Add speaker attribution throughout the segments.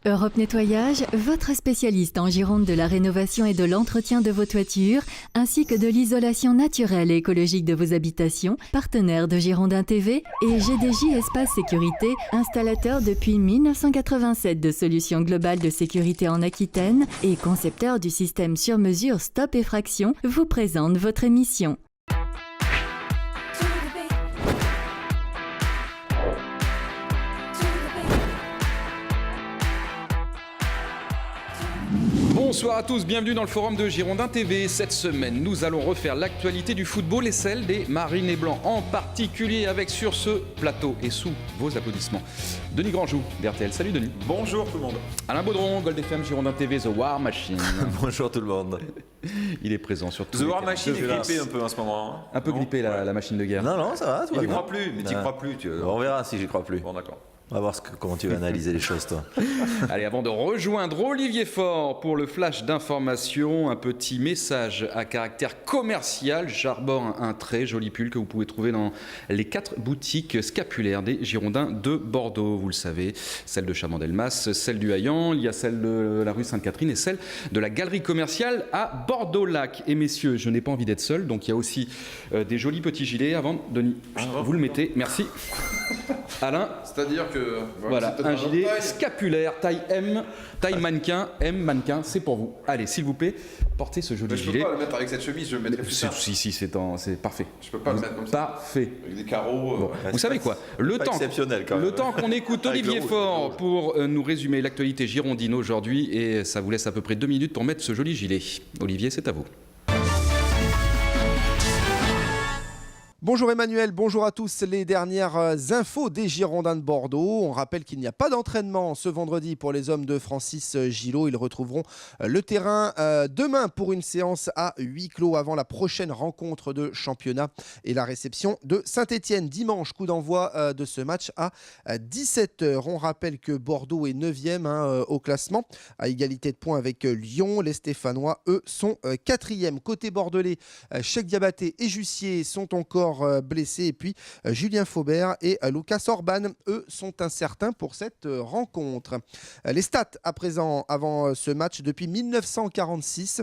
Speaker 1: Europe Nettoyage, votre spécialiste en Gironde de la rénovation et de l'entretien de vos toitures, ainsi que de l'isolation naturelle et écologique de vos habitations, partenaire de Girondin TV et GDJ Espace Sécurité, installateur depuis 1987 de solutions globales de sécurité en Aquitaine et concepteur du système sur mesure Stop Effraction, vous présente votre émission.
Speaker 2: Bonsoir à tous, bienvenue dans le forum de Girondin TV. Cette semaine, nous allons refaire l'actualité du football et celle des Marines et Blancs, en particulier avec sur ce plateau et sous vos applaudissements, Denis Grandjou d'RTL. Salut Denis.
Speaker 3: Bonjour tout le monde.
Speaker 2: Alain Baudron, Gold FM, Girondin TV, The War Machine.
Speaker 3: Bonjour tout le monde.
Speaker 2: Il est présent sur tous
Speaker 3: The
Speaker 2: les
Speaker 3: War
Speaker 2: terrains.
Speaker 3: Machine est grippé un peu en ce moment.
Speaker 2: Un peu grippé la machine de guerre.
Speaker 3: Non, ça va, tout va
Speaker 4: Tu
Speaker 3: bien.
Speaker 4: crois plus, mais tu crois plus.
Speaker 3: On verra si j'y crois plus.
Speaker 4: Bon, d'accord.
Speaker 3: On va voir comment tu vas analyser les choses, toi.
Speaker 2: Allez, avant de rejoindre Olivier Faure pour le flash d'information, un petit message à caractère commercial. J'arbore un très joli pull que vous pouvez trouver dans les 4 boutiques scapulaires des Girondins de Bordeaux. Vous le savez, celle de Chabandelmas, celle du Haillan, il y a celle de la rue Sainte-Catherine et celle de la galerie commerciale à Bordeaux-Lac. Et messieurs, je n'ai pas envie d'être seul, donc il y a aussi des jolis petits gilets. Avant, Denis, vous le mettez, merci. Alain,
Speaker 4: c'est-à-dire que
Speaker 2: voilà, un gilet scapulaire, taille M, taille mannequin, M mannequin, c'est pour vous. Allez, s'il vous plaît, portez ce joli gilet.
Speaker 4: Je peux pas le mettre avec cette chemise, je le mettrai plus tard.
Speaker 2: Si, c'est parfait.
Speaker 4: Je peux pas le mettre comme ça.
Speaker 2: Parfait.
Speaker 4: Avec des carreaux.
Speaker 2: Bon, vous savez quoi, le temps qu'on écoute Olivier Faure pour nous résumer l'actualité girondine aujourd'hui, et ça vous laisse à peu près 2 minutes pour mettre ce joli gilet. Olivier, c'est à vous.
Speaker 5: Bonjour Emmanuel, bonjour à tous. Les dernières infos des Girondins de Bordeaux. On rappelle qu'il n'y a pas d'entraînement ce vendredi pour les hommes de Francis Gillot. Ils retrouveront le terrain demain pour une séance à huis clos avant la prochaine rencontre de championnat et la réception de Saint-Étienne. Dimanche, coup d'envoi de ce match à 17h. On rappelle que Bordeaux est 9e au classement, à égalité de points avec Lyon. Les Stéphanois, eux, sont 4e. Côté bordelais, Cheikh Diabaté et Jussier sont encore blessés, et puis Julien Faubert et Lucas Orban, eux, sont incertains pour cette rencontre. Les stats à présent avant ce match: depuis 1946,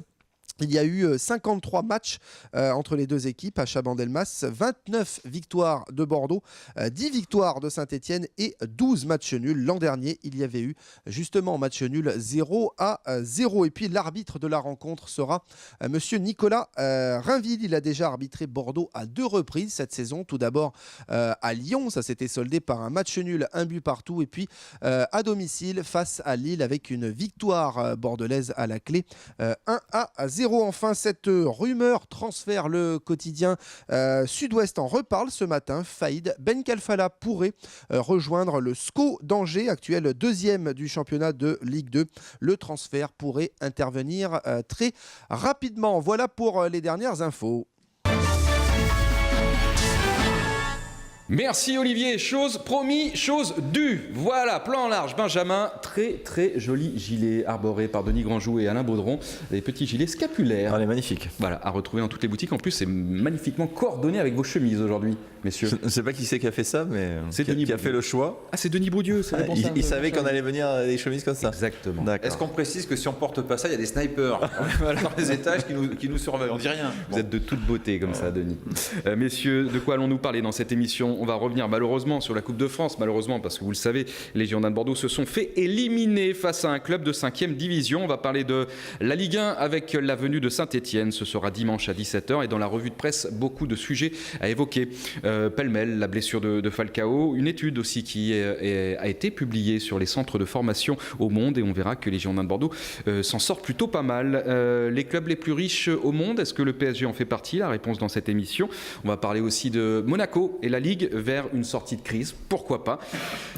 Speaker 5: il y a eu 53 matchs entre les deux équipes à Chabandelmas, 29 victoires de Bordeaux, 10 victoires de Saint-Étienne et 12 matchs nuls. L'an dernier, il y avait eu justement match nul 0-0. Et puis l'arbitre de la rencontre sera monsieur Nicolas Rainville. Il a déjà arbitré Bordeaux à 2 reprises cette saison. Tout d'abord à Lyon, ça s'était soldé par un match nul, 1 but partout. Et puis à domicile face à Lille avec une victoire bordelaise à la clé, 1-0. Enfin, cette rumeur transfert, le quotidien Sud-Ouest en reparle ce matin. Faïd Benkhalfallah pourrait rejoindre le SCO d'Angers, actuel 2e du championnat de Ligue 2. Le transfert pourrait intervenir très rapidement. Voilà pour les dernières infos.
Speaker 2: Merci Olivier, chose promis, chose due. Voilà, plan large, Benjamin, très joli gilet arboré par Denis Grandjou et Alain Baudron, des petits gilets scapulaires.
Speaker 3: Elle est magnifique.
Speaker 2: Voilà, à retrouver dans toutes les boutiques. En plus, c'est magnifiquement coordonné avec vos chemises aujourd'hui, messieurs.
Speaker 3: Je ne sais pas qui c'est qui a fait ça, mais
Speaker 2: c'est
Speaker 3: qui a fait le choix.
Speaker 2: Ah, c'est Denis Broudieu, c'est responsable.
Speaker 3: Il savait qu'on allait venir des chemises comme ça.
Speaker 2: Exactement.
Speaker 3: D'accord.
Speaker 4: Est-ce qu'on précise que si on porte pas ça, il y a des snipers dans les étages qui nous surveillent? On dit rien.
Speaker 2: Vous êtes de toute beauté comme ça, Denis. Messieurs, de quoi allons-nous parler dans cette émission? On va revenir malheureusement sur la Coupe de France, malheureusement parce que vous le savez, les Girondins de Bordeaux se sont fait éliminer face à un club de 5e division. On va parler de la Ligue 1 avec la venue de Saint-Étienne. Ce sera dimanche à 17h, et dans la revue de presse, beaucoup de sujets à évoquer. Pêle-mêle, la blessure de Falcao, une étude aussi qui a été publiée sur les centres de formation au monde, et on verra que les Girondins de Bordeaux s'en sortent plutôt pas mal. Les clubs les plus riches au monde, est-ce que le PSG en fait partie? La réponse dans cette émission. On va parler aussi de Monaco et la Ligue vers une sortie de crise, pourquoi pas.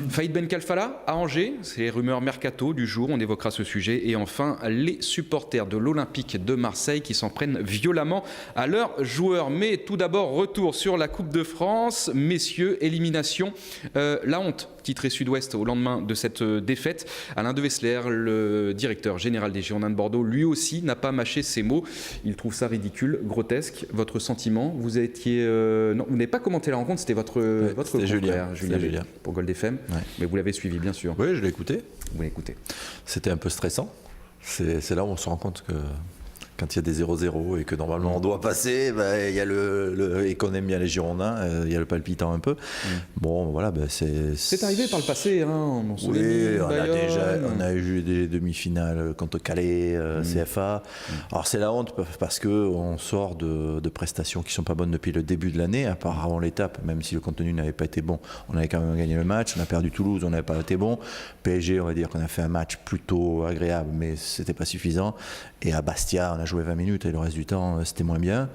Speaker 2: Faïd Benkhalfallah à Angers, c'est les rumeurs mercato du jour, on évoquera ce sujet. Et enfin, les supporters de l'Olympique de Marseille qui s'en prennent violemment à leurs joueurs. Mais tout d'abord, retour sur la Coupe de France. Messieurs, élimination, la honte. titré Sud-Ouest au lendemain de cette défaite. Alain de Wessler, le directeur général des Girondins de Bordeaux, lui aussi n'a pas mâché ses mots. Il trouve ça ridicule, grotesque. Votre sentiment? Vous étiez... non, vous n'avez pas commenté la rencontre, c'était votre
Speaker 3: c'était
Speaker 2: confrère,
Speaker 3: Julien
Speaker 2: pour Gold FM. Ouais. Mais vous l'avez suivi, bien sûr.
Speaker 3: Oui, je l'ai écouté.
Speaker 2: Vous l'écoutez.
Speaker 3: C'était un peu stressant. C'est là où on se rend compte que quand il y a des 0-0 et que normalement on doit passer, il y a et qu'on aime bien les Girondins, il y a le palpitant un peu. Bon, voilà,
Speaker 2: c'est arrivé par le passé, hein.
Speaker 3: Oui, on a eu des demi-finales contre Calais, CFA. Alors c'est la honte parce qu'on sort de prestations qui ne sont pas bonnes depuis le début de l'année, à part avant l'étape, même si le contenu n'avait pas été bon. On avait quand même gagné le match, on a perdu Toulouse, on n'avait pas été bon. PSG, on va dire qu'on a fait un match plutôt agréable, mais c'était pas suffisant. Et à Bastia, on a joué 20 minutes et le reste du temps, c'était moins bien.